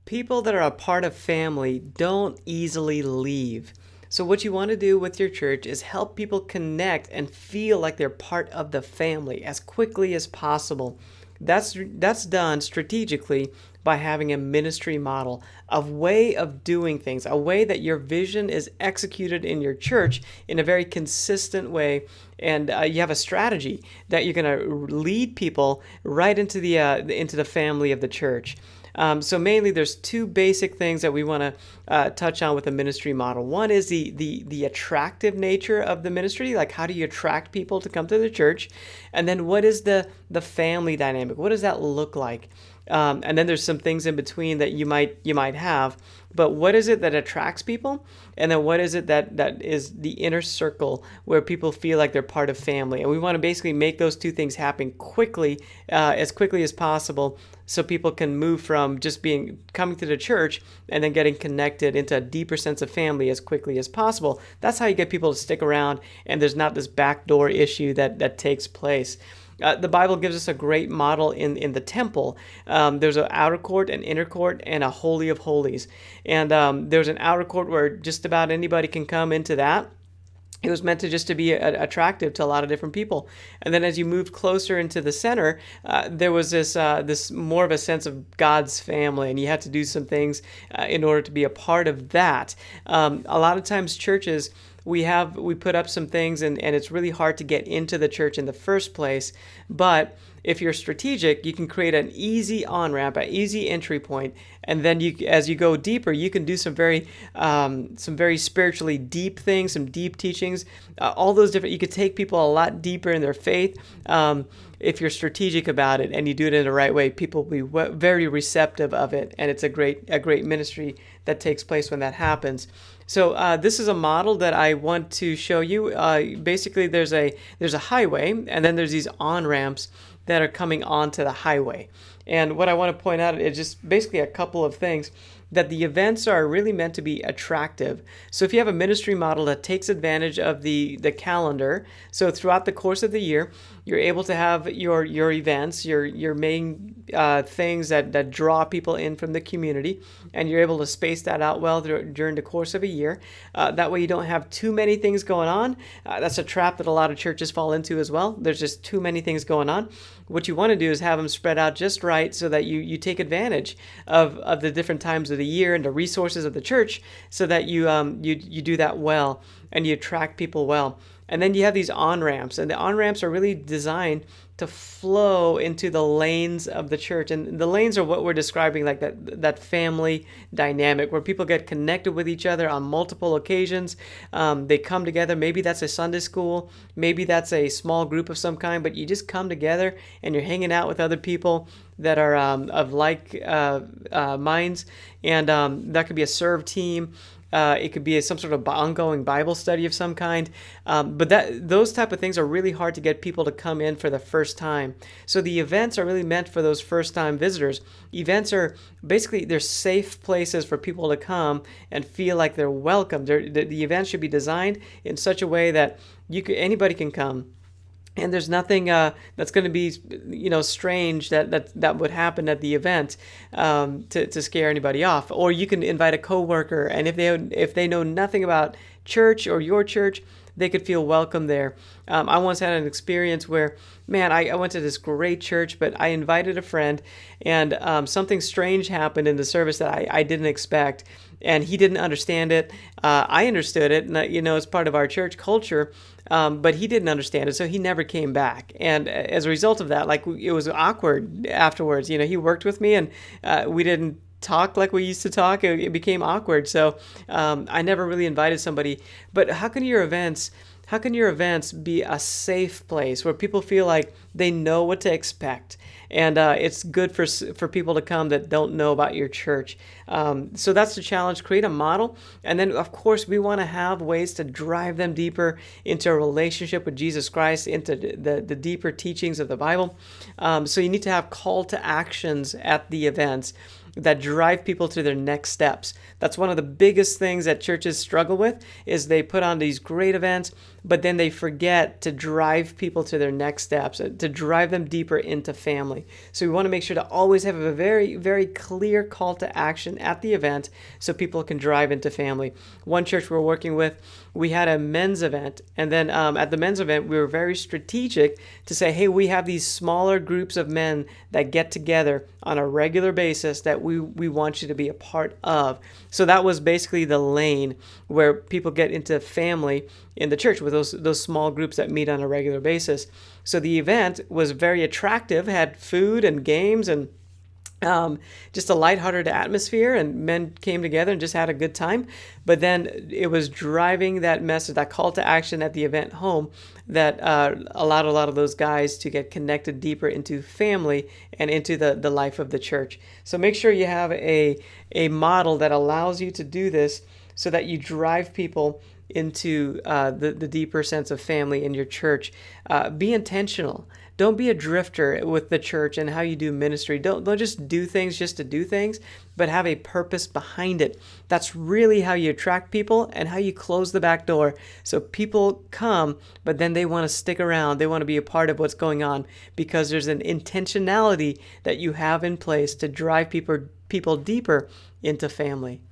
People that are a part of family don't easily leave. So, what you want to do with your church is help people connect and feel like they're part of the family as quickly as possible. That's done strategically by having a ministry model, a way of doing things, a way that your vision is executed in your church in a very consistent way, and you have a strategy that you're going to lead people right into the family of the church. So mainly, there's two basic things that we want to touch on with the ministry model. One is the attractive nature of the ministry, like how do you attract people to come to the church, and then what is the family dynamic? What does that look like? And then there's some things in between that you might have. But what is it that attracts people? And then what is it that is the inner circle where people feel like they're part of family? And we want to basically make those two things happen as quickly as possible, so people can move from just coming to the church and then getting connected into a deeper sense of family as quickly as possible. That's how you get people to stick around, and there's not this backdoor issue that takes place. The Bible gives us a great model in the temple. There's an outer court, an inner court, and a holy of holies. And there's an outer court where just about anybody can come into that. It was meant to be attractive to a lot of different people. And then as you moved closer into the center, there was this more of a sense of God's family, and you had to do some things in order to be a part of that. A lot of times churches, we put up some things, and it's really hard to get into the church in the first place. But if you're strategic, you can create an easy on-ramp, an easy entry point, and then as you go deeper, you can do some very spiritually deep things, some deep teachings, all those different. You could take people a lot deeper in their faith. If you're strategic about it and you do it in the right way, people will be very receptive of it, and it's a great ministry that takes place when that happens. So this is a model that I want to show you. Basically, there's a highway, and then there's these on-ramps that are coming onto the highway. And what I want to point out is just basically a couple of things, that the events are really meant to be attractive. So if you have a ministry model that takes advantage of the calendar, so throughout the course of the year, you're able to have your events, your main things that draw people in from the community, and you're able to space that out well during the course of a year. That way you don't have too many things going on. That's a trap that a lot of churches fall into as well. There's just too many things going on. What you want to do is have them spread out just right, so that you take advantage of the different times of the year and the resources of the church, so that you do that well and you attract people well. And then you have these on-ramps, and the on-ramps are really designed to flow into the lanes of the church. And the lanes are what we're describing, like that family dynamic where people get connected with each other on multiple occasions. They come together. Maybe that's a Sunday school. Maybe that's a small group of some kind, but you just come together and you're hanging out with other people that are of like minds. And that could be a serve team. It could be some sort of ongoing Bible study of some kind. But those type of things are really hard to get people to come in for the first time. So the events are really meant for those first-time visitors. Events are basically, they're safe places for people to come and feel like they're welcome. The event should be designed in such a way that anybody can come. And there's nothing that's going to be, strange that would happen at the event to scare anybody off. Or you can invite a coworker, and if they know nothing about church or your church, they could feel welcome there. I once had an experience where, man, I went to this great church, but I invited a friend, and something strange happened in the service that I didn't expect, and he didn't understand it. I understood it, and it's part of our church culture. But he didn't understand it, so he never came back. And as a result of that, it was awkward afterwards. He worked with me, and we didn't talk like we used to talk. It became awkward. So I never really invited somebody. But how can your events be a safe place where people feel like they know what to expect? And it's good for people to come that don't know about your church. So that's the challenge. Create a model. And then, of course, we want to have ways to drive them deeper into a relationship with Jesus Christ, into the deeper teachings of the Bible. So you need to have call to actions at the events. that drive people to their next steps. That's one of the biggest things that churches struggle with is they put on these great events, but then they forget to drive people to their next steps, to drive them deeper into family. So we want to make sure to always have a very, very clear call to action at the event so people can drive into family. One church we're working with, we had a men's event, and then at the men's event, we were very strategic to say, hey, we have these smaller groups of men that get together on a regular basis that we want you to be a part of. So that was basically the lane where people get into family in the church with those small groups that meet on a regular basis. So the event was very attractive, had food and games and just a lighthearted atmosphere, and men came together and just had a good time. But then it was driving that message, that call to action at the event home, that allowed a lot of those guys to get connected deeper into family and into the life of the church. So make sure you have a model that allows you to do this so that you drive people into the deeper sense of family in your church. Be intentional. Don't be a drifter with the church and how you do ministry. Don't just do things just to do things, but have a purpose behind it. That's really how you attract people and how you close the back door. So people come, but then they want to stick around. They want to be a part of what's going on because there's an intentionality that you have in place to drive people deeper into family.